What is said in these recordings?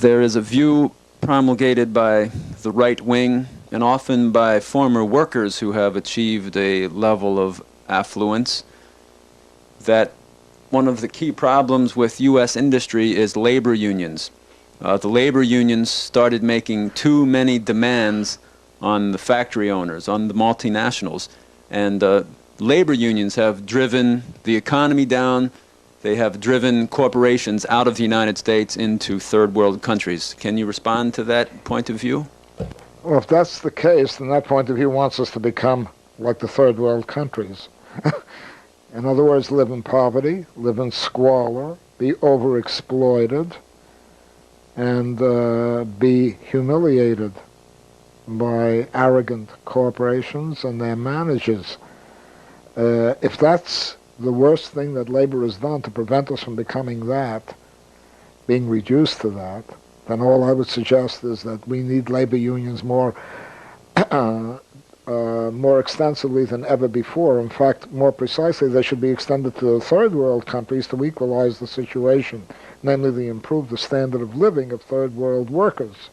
there is a view promulgated by the right wing and often by former workers who have achieved a level of affluence that one of the key problems with U.S. industry is labor unions. The labor unions started making too many demands on the factory owners, on the multinationals, and labor unions have driven the economy down. They have driven corporations out of the United States into third world countries. Can you respond to that point of view? Well, if that's the case, then that point of view wants us to become like the third world countries. In other words, live in poverty, live in squalor, be overexploited, and be humiliated by arrogant corporations and their managers. If that's the worst thing that labor has done to prevent us from becoming that, being reduced to that, then all I would suggest is that we need labor unions more extensively than ever before. In fact, more precisely, they should be extended to the third world countries to equalize the situation, namely to improve the standard of living of third world workers.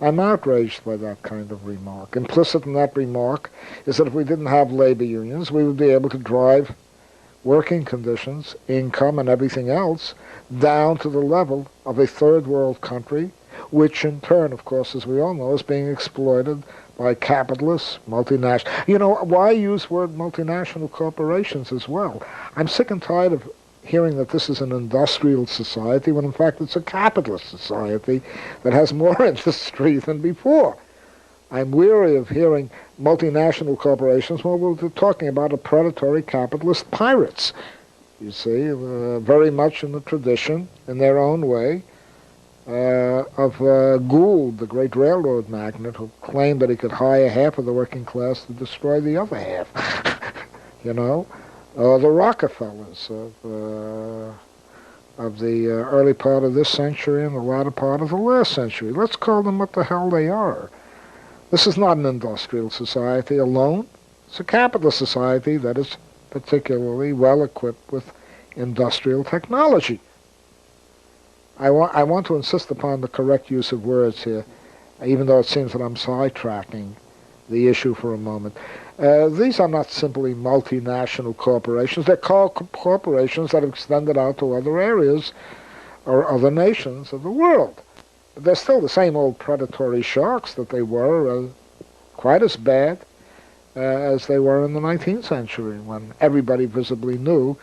I'm outraged by that kind of remark. Implicit in that remark is that if we didn't have labor unions, we would be able to drive working conditions, income, and everything else down to the level of a third world country, which in turn, of course, as we all know, is being exploited by capitalists, multinational. You know, why use the word multinational corporations as well? I'm sick and tired of hearing that this is an industrial society when in fact it's a capitalist society that has more industry than before. I'm weary of hearing multinational corporations when we're talking about a predatory capitalist pirates, you see, very much in the tradition, in their own way, of Gould, the great railroad magnate, who claimed that he could hire half of the working class to destroy the other half. You know, the Rockefellers of the early part of this century and the latter part of the last century. Let's call them what the hell they are. This is not an industrial society alone. It's a capitalist society that is particularly well equipped with industrial technology. I want to insist upon the correct use of words here, even though it seems that I'm sidetracking the issue for a moment. These are not simply multinational corporations. They're called corporations that have extended out to other areas or other nations of the world. But they're still the same old predatory sharks that they were, quite as bad as they were in the 19th century, when everybody visibly knew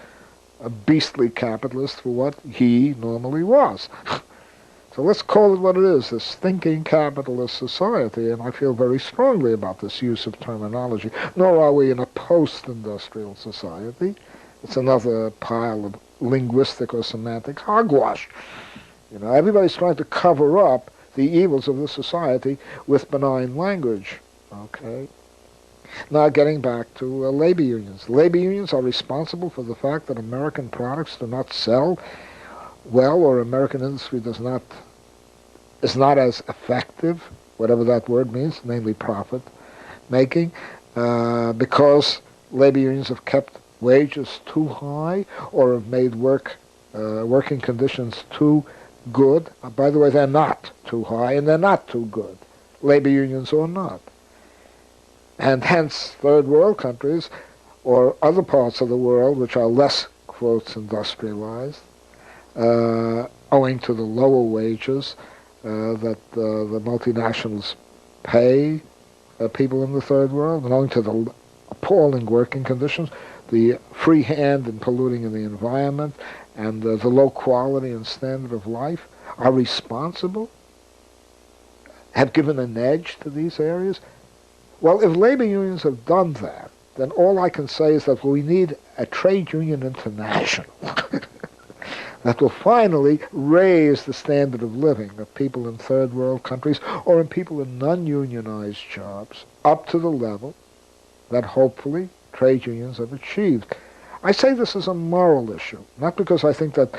a beastly capitalist for what he normally was. So let's call it what it is, this thinking capitalist society, and I feel very strongly about this use of terminology. Nor are we in a post-industrial society. It's another pile of linguistic or semantic hogwash. You know, everybody's trying to cover up the evils of the society with benign language, okay? Now, getting back to labor unions. Labor unions are responsible for the fact that American products do not sell well, or American industry is not as effective, whatever that word means, namely profit-making, because labor unions have kept wages too high or have made working conditions too good. By the way, they're not too high and they're not too good, labor unions or not. And hence, third world countries or other parts of the world which are less, quotes, industrialized, owing to the lower wages that the multinationals pay people in the third world, and owing to the appalling working conditions, the free hand in polluting in the environment, and the low quality and standard of life, are responsible, have given an edge to these areas. Well, if labor unions have done that, then all I can say is that we need a trade union international that will finally raise the standard of living of people in third world countries or in people in non-unionized jobs up to the level that hopefully trade unions have achieved. I say this is a moral issue, not because I think that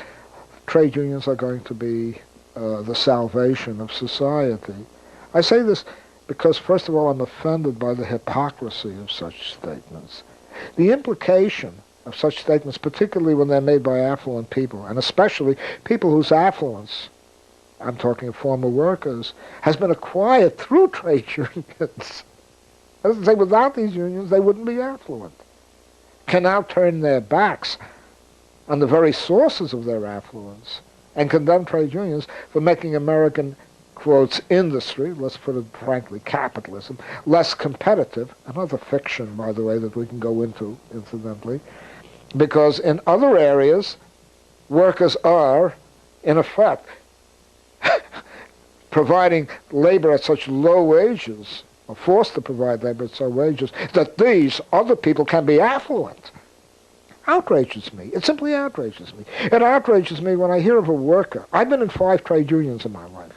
trade unions are going to be the salvation of society. I say this because, first of all, I'm offended by the hypocrisy of such statements. The implication of such statements, particularly when they're made by affluent people, and especially people whose affluence I'm talking of former workers, has been acquired through trade unions. That is to say, without these unions, they wouldn't be affluent. Can now turn their backs on the very sources of their affluence and condemn trade unions for making American, quotes, industry, let's put it frankly, capitalism, less competitive. Another fiction, by the way, that we can go into, incidentally, because in other areas, workers are, in effect, providing labor at such low wages, or forced to provide labor at such wages, that these other people can be affluent. Outrages me. It simply outrages me. It outrages me when I hear of a worker. I've been in 5 trade unions in my life.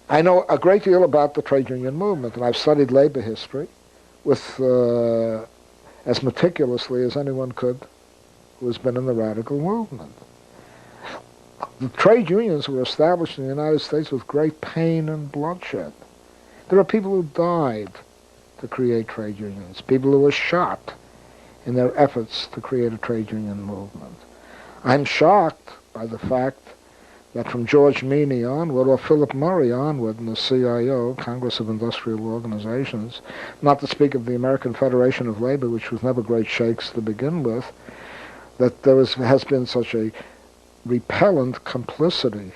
I know a great deal about the trade union movement, and I've studied labor history with as meticulously as anyone could who has been in the radical movement. The trade unions were established in the United States with great pain and bloodshed. There are people who died to create trade unions, people who were shot in their efforts to create a trade union movement. I'm shocked by the fact that from George Meany onward, or Philip Murray onward in the CIO, Congress of Industrial Organizations, not to speak of the American Federation of Labor, which was never great shakes to begin with, that there has been such a repellent complicity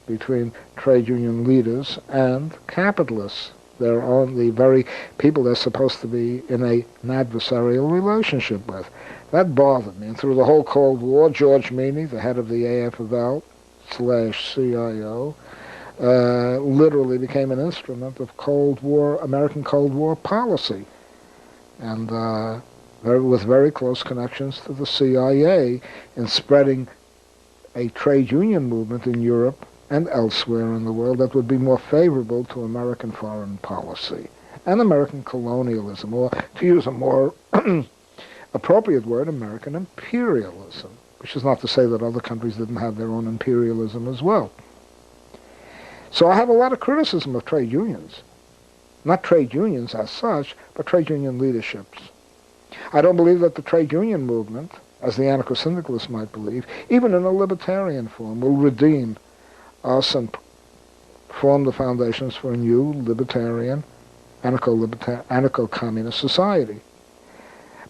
between trade union leaders and capitalists. They're on the very people they're supposed to be in an adversarial relationship with. That bothered me. And through the whole Cold War, George Meany, the head of the AFL/CIO, literally became an instrument of American Cold War policy, and with very close connections to the CIA in spreading a trade union movement in Europe and elsewhere in the world that would be more favorable to American foreign policy and American colonialism, or to use a more appropriate word, American imperialism, which is not to say that other countries didn't have their own imperialism as well. So I have a lot of criticism of trade unions. Not trade unions as such, but trade union leaderships. I don't believe that the trade union movement, as the anarcho-syndicalists might believe, even in a libertarian form, will redeem us and form the foundations for a new libertarian, anarcho-communist society.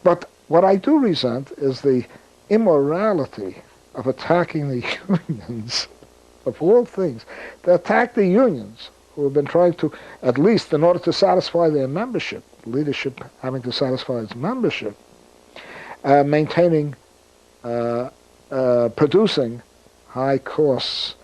But what I do resent is the immorality of attacking the unions, of all things. They attack the unions, who have been trying to, at least in order to satisfy their membership, leadership having to satisfy its membership, producing high costs,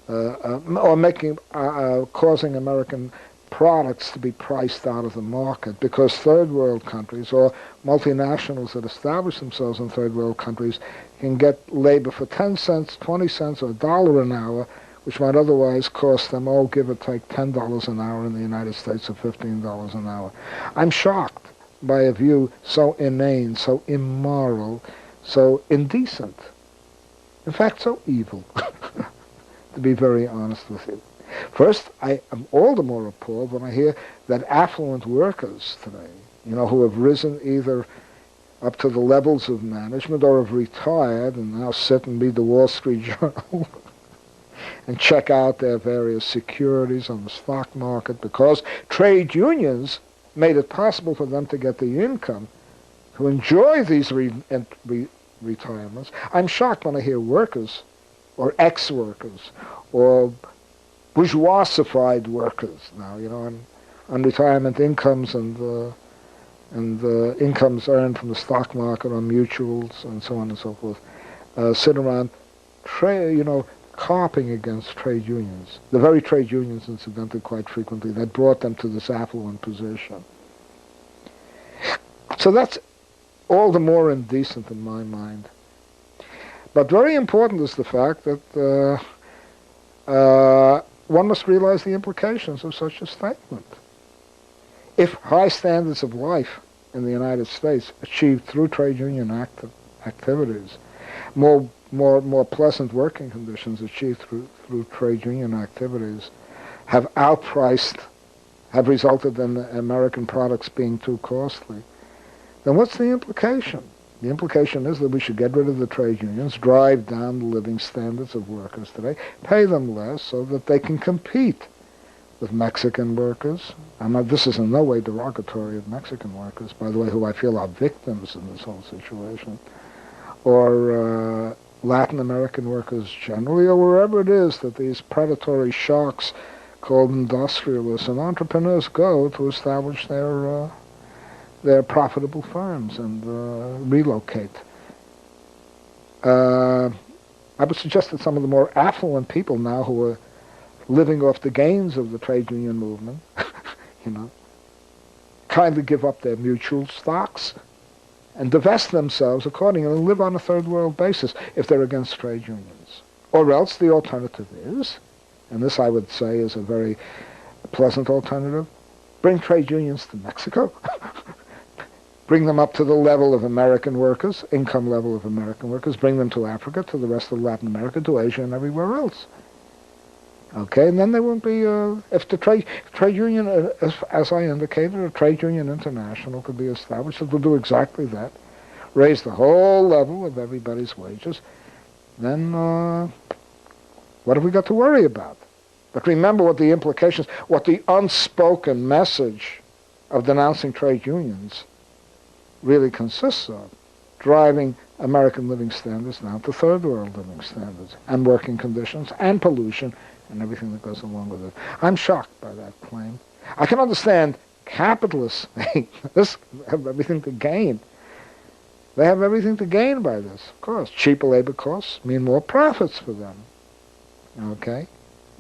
or causing American products to be priced out of the market, because third world countries or multinationals that establish themselves in third world countries can get labor for 10 cents, 20 cents, or $1 an hour, which might otherwise cost them, give or take, $10 an hour in the United States or $15 an hour. I'm shocked by a view so inane, so immoral, so indecent, in fact, so evil, to be very honest with you. First, I am all the more appalled when I hear that affluent workers today, who have risen either up to the levels of management or have retired and now sit and read the Wall Street Journal and check out their various securities on the stock market because trade unions made it possible for them to get the income to enjoy these retirements. I'm shocked when I hear workers or ex-workers or bourgeoisified workers now, on retirement incomes and incomes earned from the stock market or mutuals and so on and so forth, sit around, carping against trade unions. The very trade unions, incidentally, quite frequently, that brought them to this affluent position. So that's all the more indecent in my mind. But very important is the fact that one must realize the implications of such a statement. If high standards of life in the United States achieved through trade union activities, more pleasant working conditions achieved through trade union activities, have resulted in American products being too costly, then what's the implication? The implication is that we should get rid of the trade unions, drive down the living standards of workers today, pay them less so that they can compete with Mexican workers. This is in no way derogatory of Mexican workers, by the way, who I feel are victims in this whole situation, or Latin American workers generally, or wherever it is that these predatory sharks called industrialists and entrepreneurs go to establish their profitable firms and relocate. I would suggest that some of the more affluent people now who are living off the gains of the trade union movement, kindly give up their mutual stocks and divest themselves accordingly and live on a third world basis if they're against trade unions. Or else the alternative is, and this I would say is a very pleasant alternative, bring trade unions to Mexico, bring them up to the level of American workers, income level of American workers, bring them to Africa, to the rest of Latin America, to Asia and everywhere else. Okay, and then there won't be, if the trade union, as I indicated, a trade union international could be established, it will do exactly that, raise the whole level of everybody's wages, then what have we got to worry about? But remember what the implications, what the unspoken message of denouncing trade unions really consists of, driving American living standards down to third world living standards, and working conditions, and pollution, and everything that goes along with it. I'm shocked by that claim. I can understand capitalists have everything to gain. They have everything to gain by this, of course. Cheaper labor costs mean more profits for them. Okay,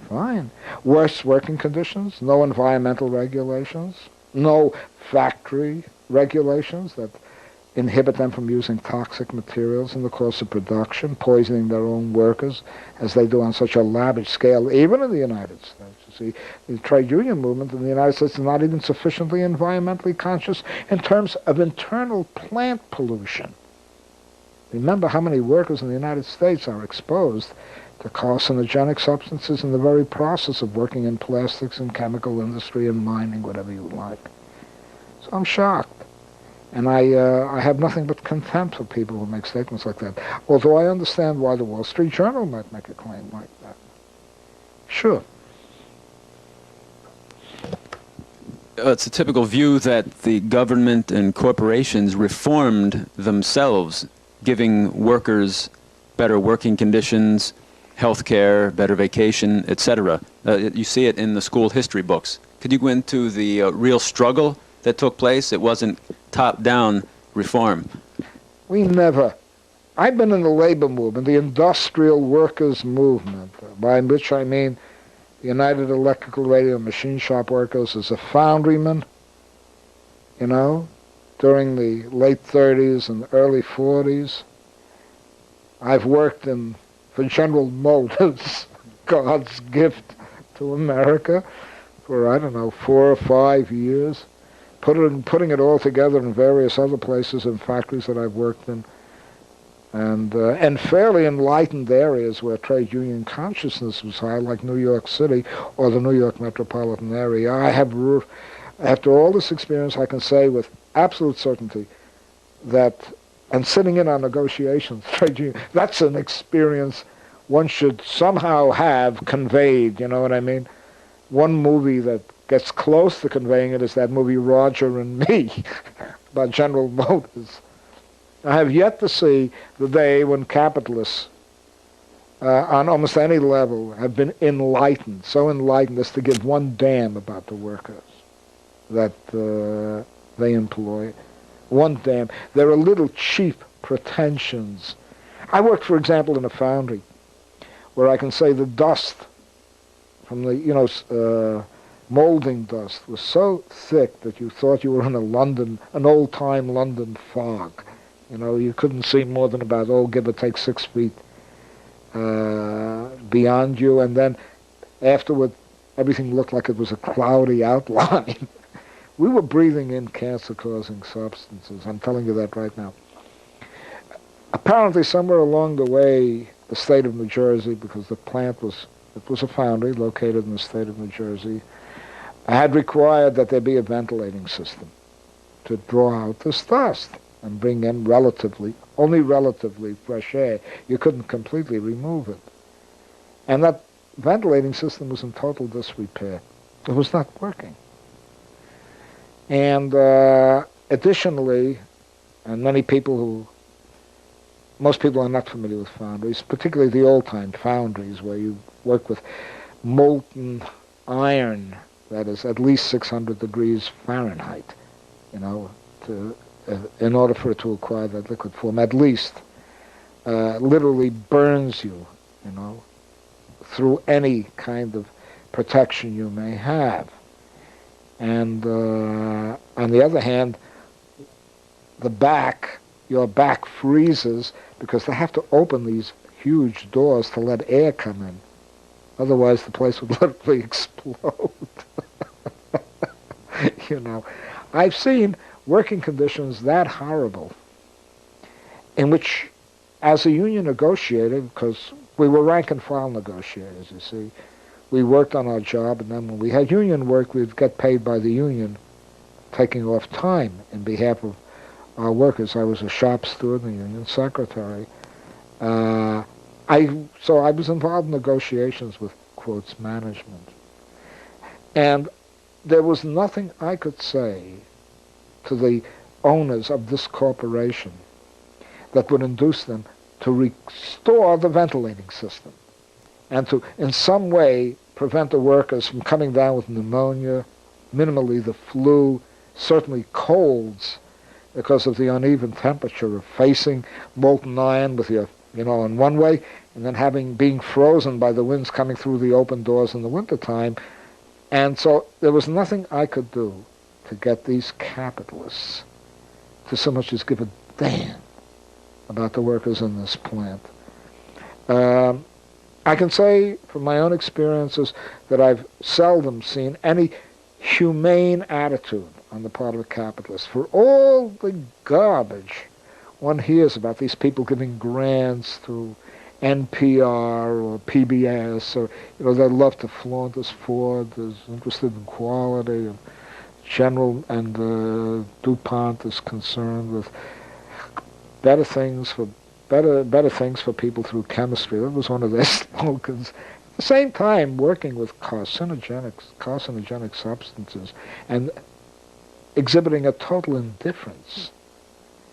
fine. Worse working conditions, no environmental regulations, no factory regulations that inhibit them from using toxic materials in the course of production, poisoning their own workers, as they do on such a lavish scale, even in the United States. You see, the trade union movement in the United States is not even sufficiently environmentally conscious in terms of internal plant pollution. Remember how many workers in the United States are exposed to carcinogenic substances in the very process of working in plastics and chemical industry and mining, whatever you like. So I'm shocked. And I have nothing but contempt for people who make statements like that. Although I understand why the Wall Street Journal might make a claim like that. Sure. It's a typical view that the government and corporations reformed themselves, giving workers better working conditions, health care, better vacation, etc. You see it in the school history books. Could you go into the real struggle that took place? It wasn't top-down reform. I've been in the labor movement, the industrial workers movement, by which I mean the United Electrical Radio Machine Shop Workers as a foundryman, during the late 30s and early 40s. I've worked for General Motors, God's gift to America, for, 4 or 5 years. Putting it all together in various other places and factories that I've worked in, and fairly enlightened areas where trade union consciousness was high, like New York City or the New York metropolitan area. After all this experience, I can say with absolute certainty that, and sitting in on negotiations, trade union, that's an experience one should somehow have conveyed, you know what I mean? One movie that gets close to conveying it is that movie Roger and Me about General Motors. I have yet to see the day when capitalists on almost any level have been enlightened, so enlightened as to give one damn about the workers that they employ. One damn. There are little cheap pretensions. I worked, for example, in a foundry where I can say the dust from the, molding dust was so thick that you thought you were in an old-time London fog. You couldn't see more than about, give or take 6 feet beyond you, and then afterward, everything looked like it was a cloudy outline. We were breathing in cancer-causing substances. I'm telling you that right now. Apparently, somewhere along the way, the state of New Jersey, because the plant was a foundry located in the state of New Jersey, had required that there be a ventilating system to draw out this dust. and bring in only relatively fresh air. You couldn't completely remove it. And that ventilating system was in total disrepair. It was not working. And additionally, and most people are not familiar with foundries, particularly the old-time foundries where you work with molten iron that is at least 600 degrees Fahrenheit, in order for it to acquire that liquid form, at least, literally burns you, through any kind of protection you may have. And on the other hand, your back freezes because they have to open these huge doors to let air come in. Otherwise, the place would literally explode. I've seen working conditions that horrible in which, as a union negotiator, because we were rank and file negotiators, you see, we worked on our job, and then when we had union work, we'd get paid by the union, taking off time in behalf of our workers. I was a shop steward and a union secretary. So I was involved in negotiations with, quotes, management. And there was nothing I could say to the owners of this corporation that would induce them to restore the ventilating system and to, in some way, prevent the workers from coming down with pneumonia, minimally the flu, certainly colds, because of the uneven temperature of facing molten iron with your, in one way, and then being frozen by the winds coming through the open doors in the wintertime. And so there was nothing I could do to get these capitalists to so much as give a damn about the workers in this plant. I can say from my own experiences that I've seldom seen any humane attitude on the part of a capitalist. For all the garbage one hears about these people giving grants through NPR or PBS, or they love to flaunt as Ford is interested in quality, and General and DuPont is concerned with better things for people through chemistry. That was one of their slogans. At the same time, working with carcinogenic substances and exhibiting a total indifference,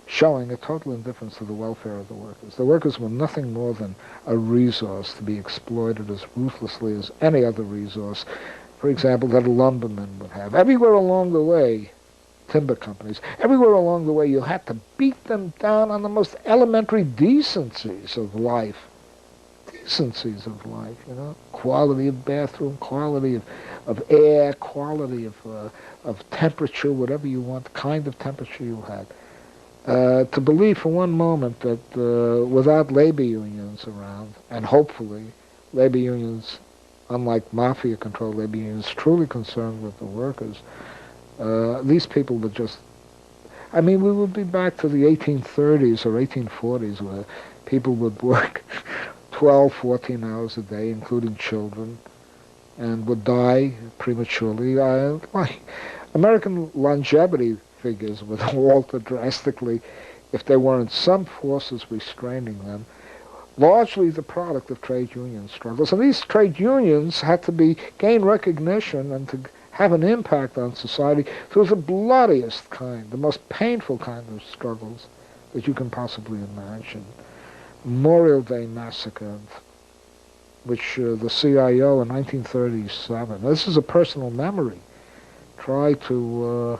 showing a total indifference to the welfare of the workers. The workers were nothing more than a resource to be exploited as ruthlessly as any other resource, for example, that a lumberman would have. Everywhere along the way, timber companies, everywhere along the way you had to beat them down on the most elementary decencies of life. Quality of bathroom, quality of air, quality of temperature, whatever you want, kind of temperature you had. To believe for one moment that without labor unions around, and hopefully labor unions, unlike mafia-controlled labor unions, truly concerned with the workers, these people would just... we would be back to the 1830s or 1840s where people would work 12, 14 hours a day, including children, and would die prematurely. American longevity figures would alter drastically if there weren't some forces restraining them, largely the product of trade union struggles. And these trade unions had to gain recognition and to have an impact on society through the bloodiest kind, the most painful kind of struggles that you can possibly imagine. Memorial Day Massacre, which the CIO in 1937, this is a personal memory, tried to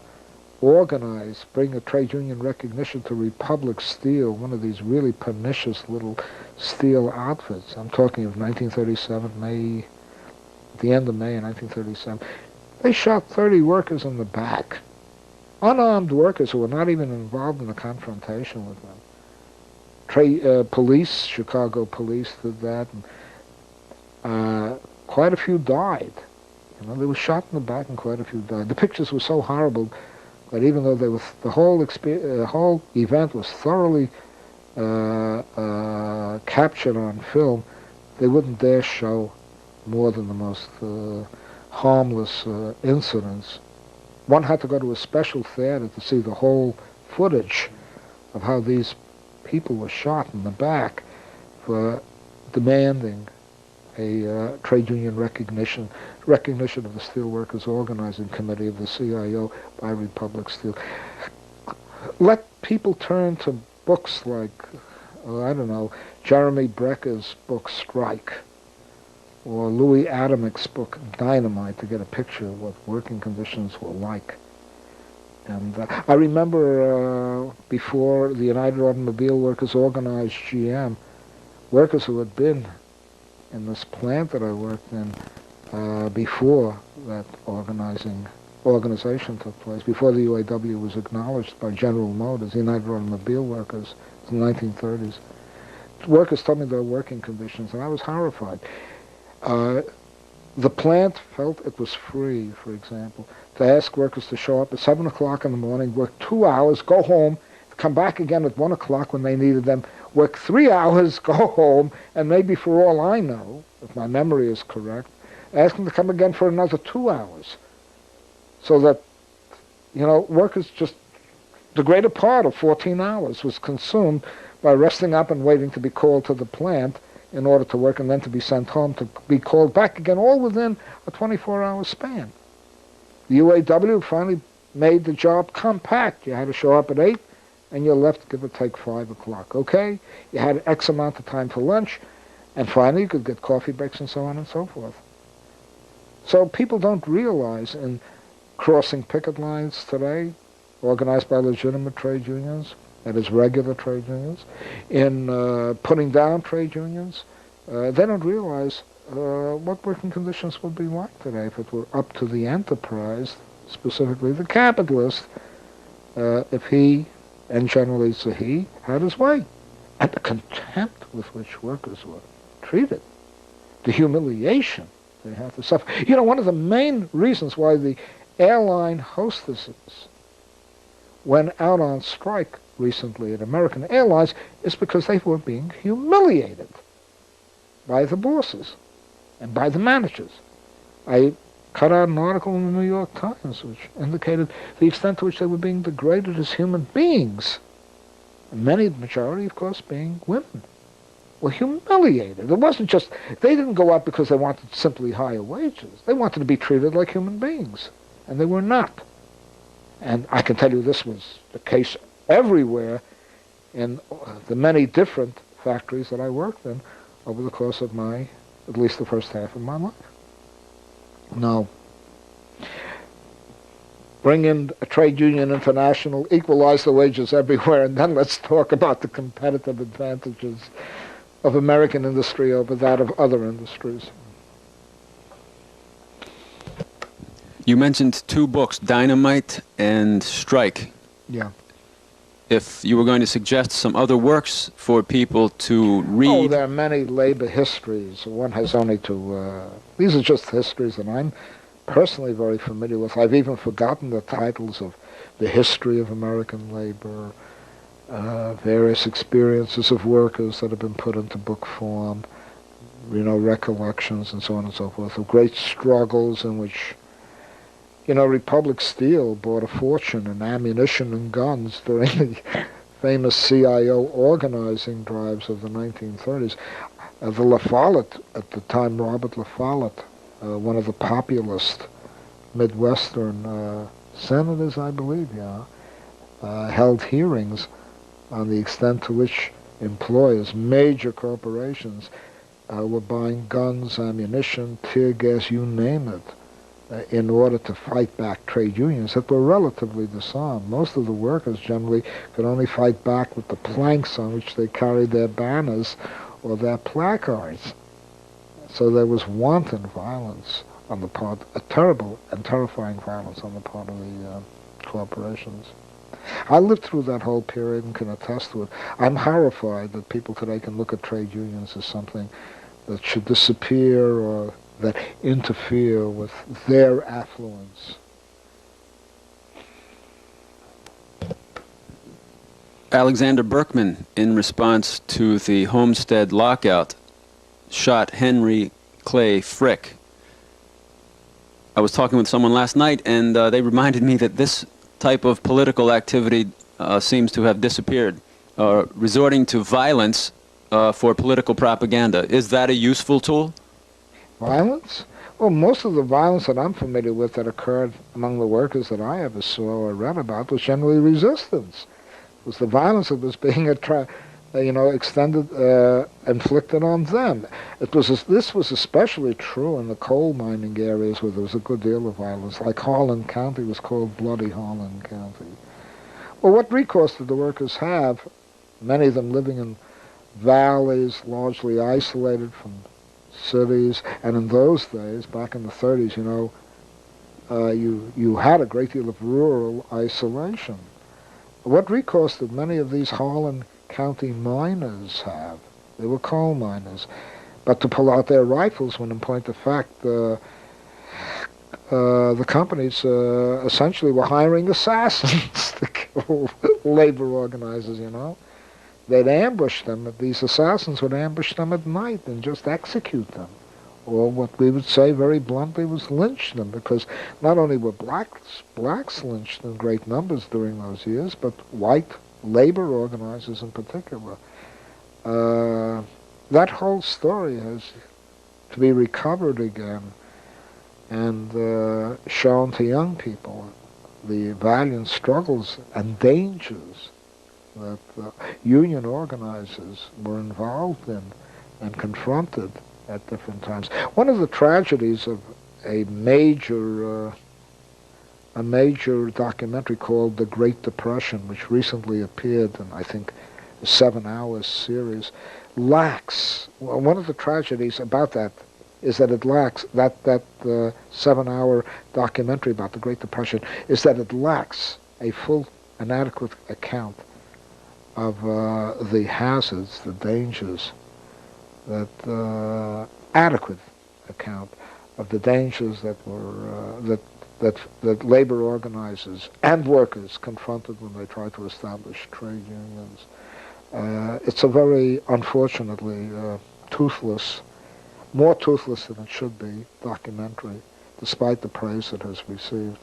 bring a trade union recognition to Republic Steel, one of these really pernicious little steel outfits. I'm talking of 1937, the end of May 1937. They shot 30 workers in the back, unarmed workers who were not even involved in a confrontation with them. Police, Chicago police did that, and quite a few died. They were shot in the back and quite a few died. The pictures were so horrible that even though the whole event was thoroughly captured on film, they wouldn't dare show more than the most harmless incidents. One had to go to a special theater to see the whole footage of how these people were shot in the back for demanding a trade union recognition of the Steelworkers Organizing Committee of the CIO by Republic Steel. Let people turn to books like, I don't know, Jeremy Brecker's book Strike, or Louis Adamick's book Dynamite, to get a picture of what working conditions were like. And I remember before the United Automobile Workers organized GM, workers who had been in this plant that I worked in before that organization took place, before the UAW was acknowledged by General Motors, the United Automobile Workers, in the 1930s. Workers told me their working conditions, and I was horrified. The plant felt it was free, for example, to ask workers to show up at 7 o'clock in the morning, work 2 hours, go home, come back again at 1 o'clock when they needed them, work 3 hours, go home, and maybe for all I know, if my memory is correct, ask them to come again for another 2 hours. So that, workers just, the greater part of 14 hours was consumed by resting up and waiting to be called to the plant in order to work, and then to be sent home to be called back again, all within a 24-hour span. The UAW finally made the job compact. You had to show up at 8, and you left, give or take, 5 o'clock, okay? You had X amount of time for lunch, and finally you could get coffee breaks and so on and so forth. So people don't realize in crossing picket lines today, organized by legitimate trade unions, that is regular trade unions, in putting down trade unions, they don't realize what working conditions would be like today if it were up to the enterprise, specifically the capitalist, if he, and generally it's a he, had his way. And the contempt with which workers were treated, the humiliation they had to suffer. One of the main reasons why the airline hostesses went out on strike recently at American Airlines is because they were being humiliated by the bosses and by the managers. I cut out an article in the New York Times which indicated the extent to which they were being degraded as human beings. And many, the majority, of course, being women, were humiliated. It wasn't just, they didn't go out because they wanted simply higher wages. They wanted to be treated like human beings, and they were not. And I can tell you this was the case everywhere in the many different factories that I worked in over the course of at least the first half of my life. Now, bring in a trade union international, equalize the wages everywhere, and then let's talk about the competitive advantages of American industry over that of other industries. You mentioned 2 books, Dynamite and Strike. Yeah. If you were going to suggest some other works for people to read... Oh, there are many labor histories. One has only to... these are just histories that I'm personally very familiar with. I've even forgotten the titles of The History of American Labor, various experiences of workers that have been put into book form, recollections and so on and so forth, of great struggles in which... Republic Steel bought a fortune in ammunition and guns during the famous CIO organizing drives of the 1930s. The La Follette, at the time, Robert La Follette, one of the populist Midwestern senators, I believe, held hearings on the extent to which employers, major corporations, were buying guns, ammunition, tear gas, you name it, in order to fight back trade unions that were relatively disarmed. Most of the workers generally could only fight back with the planks on which they carried their banners or their placards. So there was wanton violence on the part, a terrible and terrifying violence on the part of the corporations. I lived through that whole period and can attest to it. I'm horrified that people today can look at trade unions as something that should disappear or that interfere with their affluence. Alexander Berkman, in response to the Homestead lockout, shot Henry Clay Frick. I was talking with someone last night, and they reminded me that this type of political activity seems to have disappeared. resorting to violence for political propaganda. Is that a useful tool? Violence? Well, most of the violence that I'm familiar with that occurred among the workers that I ever saw or read about was generally resistance. It was the violence that was being inflicted on them. This was especially true in the coal mining areas where there was a good deal of violence, like Harlan County was called Bloody Harlan County. Well, what recourse did the workers have? Many of them living in valleys, largely isolated from cities, and in those days, back in the 30s, you had a great deal of rural isolation. What recourse did many of these Harlan County miners have? They were coal miners. But to pull out their rifles when, in point of fact, the companies essentially were hiring assassins to kill labor organizers, They'd ambush them. These assassins would ambush them at night and just execute them. Or what we would say very bluntly was lynch them, because not only were blacks lynched in great numbers during those years, but white labor organizers in particular. That whole story has to be recovered again and shown to young people, the valiant struggles and dangers that union organizers were involved in and confronted at different times. One of the tragedies of a major documentary called The Great Depression, which recently appeared in, I think, a 7-hour series, lacks. One of the tragedies about that is that it lacks, that 7-hour documentary about the Great Depression, is that it lacks a full and adequate account of the hazards, the dangers, adequate account of the dangers that were that labor organizers and workers confronted when they tried to establish trade unions. It's a very, unfortunately, toothless, more toothless than it should be, documentary, despite the praise it has received.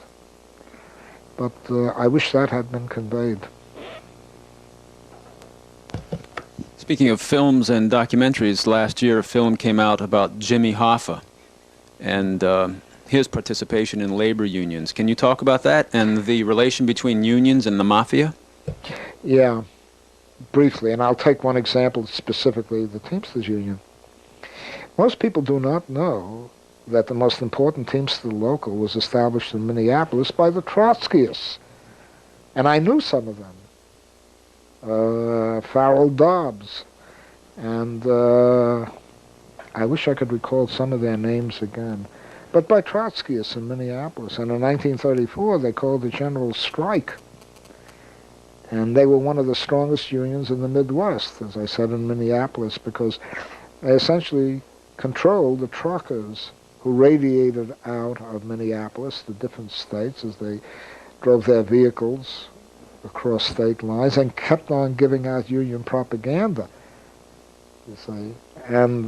But I wish that had been conveyed. Speaking of films and documentaries, last year a film came out about Jimmy Hoffa and his participation in labor unions. Can you talk about that and the relation between unions and the mafia? Yeah, briefly, and I'll take one example specifically, the Teamsters Union. Most people do not know that the most important Teamster local was established in Minneapolis by the Trotskyists. And I knew some of them. Farrell Dobbs, and I wish I could recall some of their names again, but by Trotskyists in Minneapolis. And in 1934, they called a general strike, and they were one of the strongest unions in the Midwest, as I said, in Minneapolis, because they essentially controlled the truckers who radiated out of Minneapolis to different states as they drove their vehicles across state lines and kept on giving out union propaganda, you see. And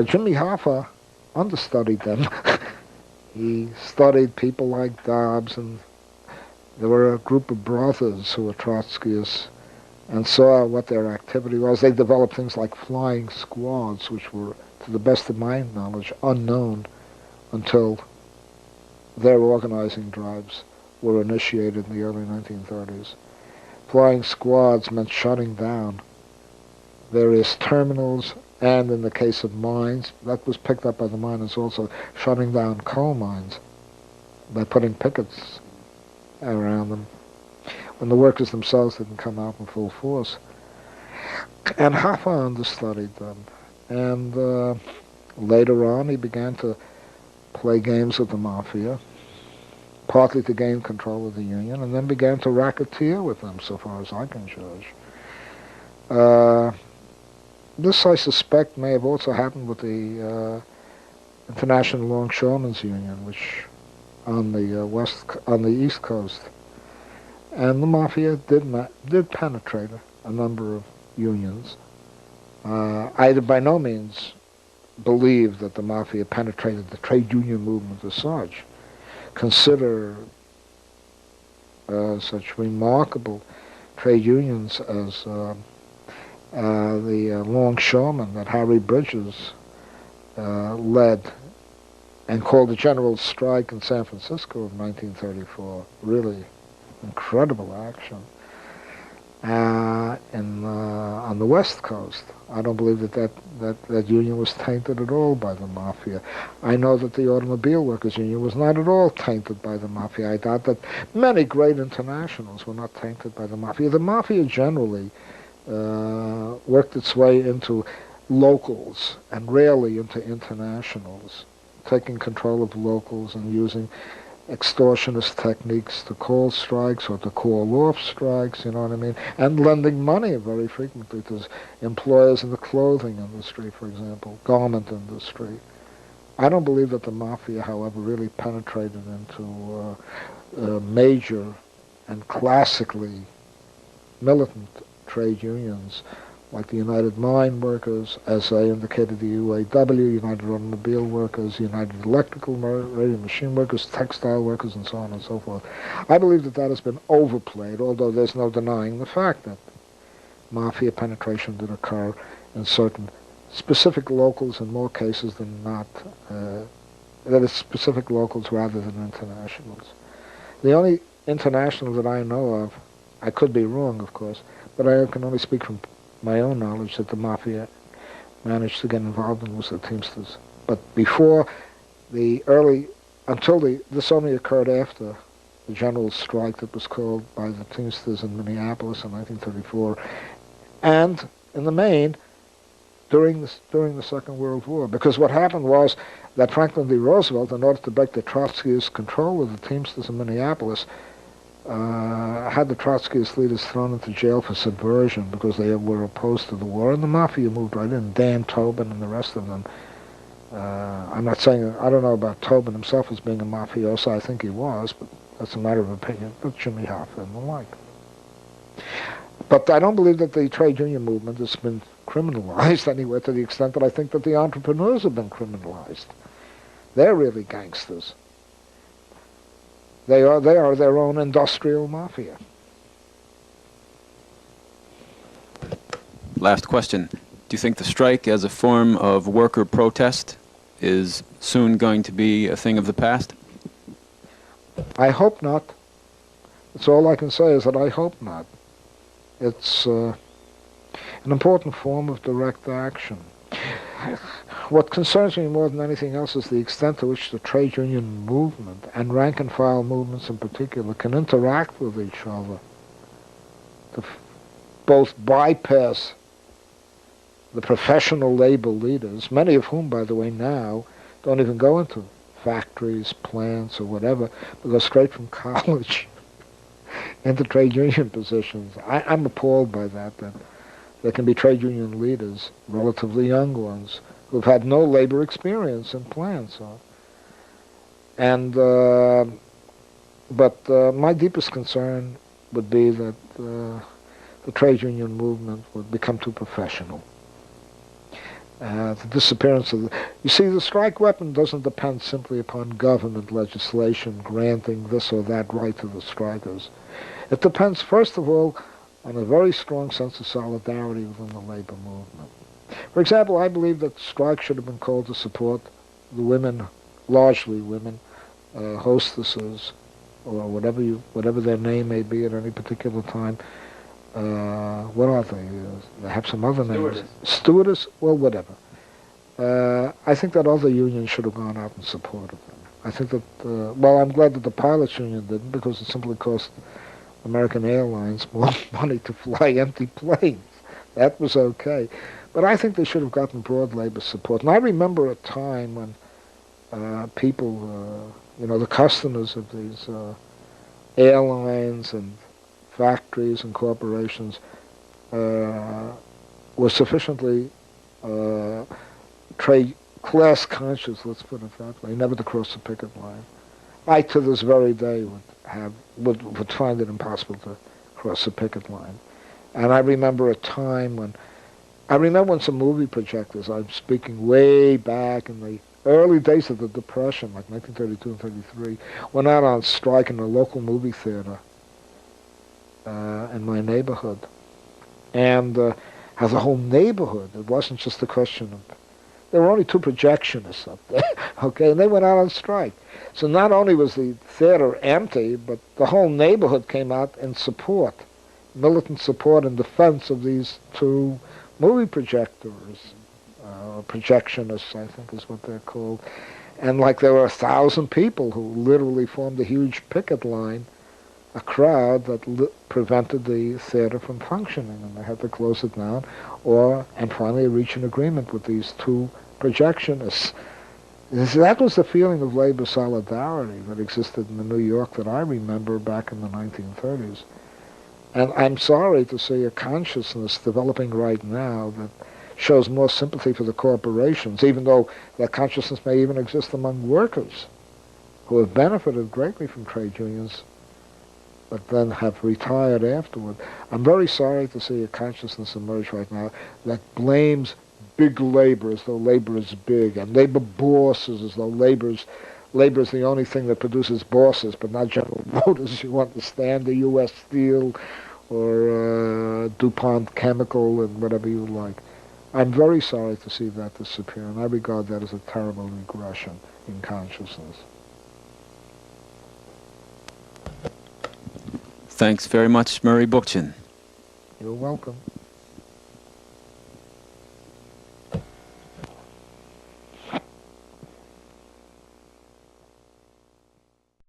Jimmy Hoffa understudied them. He studied people like Dobbs, and there were a group of brothers who were Trotskyists and saw what their activity was. They developed things like flying squads, which were, to the best of my knowledge, unknown until their organizing drives were initiated in the early 1930s. Flying squads meant shutting down various terminals, and in the case of mines, that was picked up by the miners also, shutting down coal mines by putting pickets around them when the workers themselves didn't come out in full force. And Hoffa understudied them. And later on, he began to play games with the mafia, partly to gain control of the union, and then began to racketeer with them, so far as I can judge. This, I suspect, may have also happened with the International Longshoremen's Union, which on the East Coast, and the mafia did penetrate a number of unions. I by no means believe that the mafia penetrated the trade union movement as such. Consider such remarkable trade unions as the longshoremen that Harry Bridges led and called the general strike in San Francisco of 1934. Really incredible action. On the West Coast, I don't believe that union was tainted at all by the mafia. I know that the Automobile Workers Union was not at all tainted by the mafia. I doubt that many great internationals were not tainted by the mafia. The mafia generally worked its way into locals and rarely into internationals, taking control of locals and using extortionist techniques to call strikes or to call off strikes, you know what I mean, and lending money very frequently to employers in the clothing industry, for example, garment industry. I don't believe that the mafia, however, really penetrated into major and classically militant trade unions like the United Mine Workers, as I indicated, the UAW, United Automobile Workers, United Electrical Radio Machine Workers, Textile Workers, and so on and so forth. I believe that that has been overplayed, although there's no denying the fact that mafia penetration did occur in certain specific locals in more cases than not, that is specific locals rather than internationals. The only international that I know of, I could be wrong, of course, but I can only speak from my own knowledge that the mafia managed to get involved in was the Teamsters. But before the this only occurred after the general strike that was called by the Teamsters in Minneapolis in 1934, and in the main during the Second World War. Because what happened was that Franklin D. Roosevelt, in order to break the Trotskyist control of the Teamsters in Minneapolis, had the Trotskyist leaders thrown into jail for subversion because they were opposed to the war, and the mafia moved right in. Dan Tobin and the rest of them. I'm not saying, I don't know about Tobin himself as being a mafioso. I think he was, but that's a matter of opinion. But Jimmy Hoffa and the like. But I don't believe that the trade union movement has been criminalized anywhere to the extent that I think that the entrepreneurs have been criminalized. They're really gangsters. They are their own industrial mafia. Last question. Do you think the strike as a form of worker protest is soon going to be a thing of the past? I hope not. That's all I can say is that I hope not. It's an important form of direct action. What concerns me more than anything else is the extent to which the trade union movement, and rank-and-file movements in particular, can interact with each other to both bypass the professional labor leaders, many of whom, by the way, now don't even go into factories, plants, or whatever, but go straight from college into trade union positions. I'm appalled by that there can be trade union leaders, relatively young ones, who've had no labor experience in plants. But my deepest concern would be that the trade union movement would become too professional. The disappearance of you see, the strike weapon doesn't depend simply upon government legislation granting this or that right to the strikers. It depends, first of all, on a very strong sense of solidarity within the labor movement. For example, I believe that strikes should have been called to support the women, largely women, hostesses, or whatever their name may be at any particular time. What are they? They have some other names. Stewardess? Well, whatever. I think that other unions should have gone out and supported them. I think that, well, I'm glad that the pilots union didn't, because it simply cost American Airlines more money to fly empty planes. That was okay. But I think they should have gotten broad labor support. And I remember a time when people, the customers of these airlines and factories and corporations were sufficiently trade class conscious, let's put it that way, never to cross the picket line. I, to this very day, would find it impossible to cross the picket line. And I remember a time when some movie projectors, I'm speaking way back in the early days of the Depression, like 1932 and 33, went out on strike in a local movie theater. in my neighborhood. And as a whole neighborhood, it wasn't just a question of, there were only two projectionists up there, okay, and they went out on strike. So not only was the theater empty, but the whole neighborhood came out in support, militant support and defense of these two movie projectors, projectionists, I think is what they're called. And like there were 1,000 people who literally formed a huge picket line, a crowd that prevented the theater from functioning, and they had to close it down, and finally reach an agreement with these two projectionists. That was the feeling of labor solidarity that existed in the New York that I remember back in the 1930s. And I'm sorry to see a consciousness developing right now that shows more sympathy for the corporations, even though that consciousness may even exist among workers who have benefited greatly from trade unions, but then have retired afterward. I'm very sorry to see a consciousness emerge right now that blames big labor as though labor is big, and labor bosses as though labor is the only thing that produces bosses, but not General Motors. You understand, the U.S. Steel or DuPont Chemical and whatever you like. I'm very sorry to see that disappear, and I regard that as a terrible regression in consciousness. Thanks very much, Murray Bookchin. You're welcome.